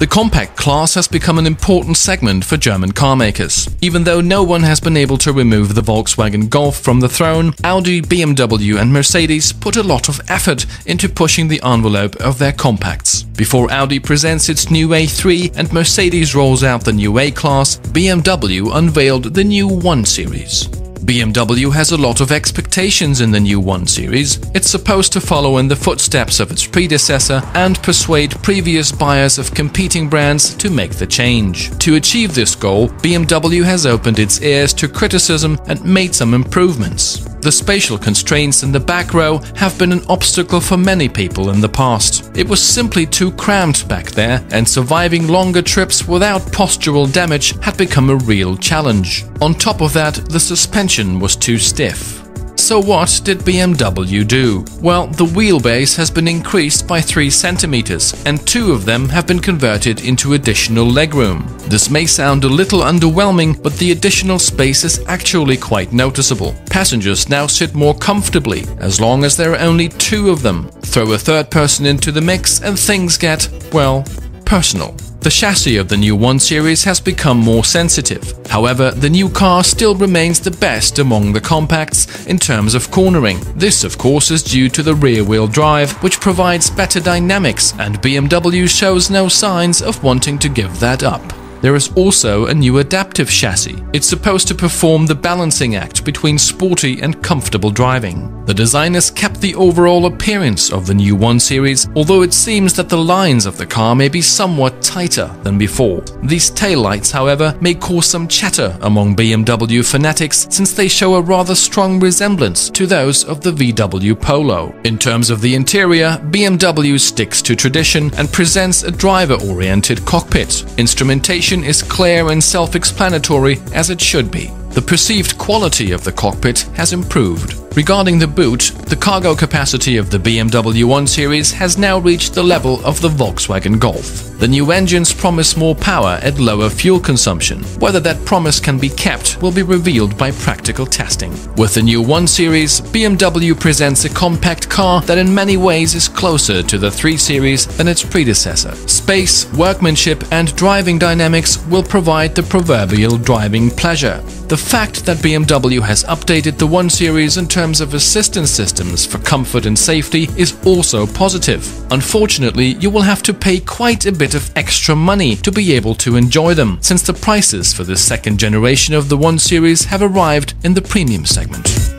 The compact class has become an important segment for German car makers. Even though no one has been able to remove the Volkswagen Golf from the throne, Audi, BMW and Mercedes put a lot of effort into pushing the envelope of their compacts. Before Audi presents its new A3 and Mercedes rolls out the new A-Class, BMW unveiled the new 1 Series. BMW has a lot of expectations in the new 1 Series. It's supposed to follow in the footsteps of its predecessor and persuade previous buyers of competing brands to make the change. To achieve this goal, BMW has opened its ears to criticism and made some improvements. The spatial constraints in the back row have been an obstacle for many people in the past. It was simply too cramped back there, and surviving longer trips without postural damage had become a real challenge. On top of that, the suspension was too stiff. So what did BMW do? Well, the wheelbase has been increased by 3 cm, and 2 of them have been converted into additional legroom. This may sound a little underwhelming, but the additional space is actually quite noticeable. Passengers now sit more comfortably, as long as there are only 2 of them. Throw a third person into the mix and things get, well, personal. The chassis of the new 1 Series has become more sensitive. However, the new car still remains the best among the compacts in terms of cornering. This, of course, is due to the rear-wheel drive, which provides better dynamics, and BMW shows no signs of wanting to give that up. There is also a new adaptive chassis. It's supposed to perform the balancing act between sporty and comfortable driving. The designers kept the overall appearance of the new 1 Series, although it seems that the lines of the car may be somewhat tighter than before. These taillights, however, may cause some chatter among BMW fanatics, since they show a rather strong resemblance to those of the VW Polo. In terms of the interior, BMW sticks to tradition and presents a driver-oriented cockpit. Instrumentation is clear and self-explanatory, as it should be. The perceived quality of the cockpit has improved. Regarding the boot, the cargo capacity of the BMW 1 Series has now reached the level of the Volkswagen Golf. The new engines promise more power at lower fuel consumption. Whether that promise can be kept will be revealed by practical testing. With the new 1 Series, BMW presents a compact car that in many ways is closer to the 3 Series than its predecessor. Space, workmanship and driving dynamics will provide the proverbial driving pleasure. The fact that BMW has updated the 1 Series in terms of assistance systems for comfort and safety is also positive. Unfortunately, you will have to pay quite a bit of extra money to be able to enjoy them, since the prices for the second generation of the 1 Series have arrived in the premium segment.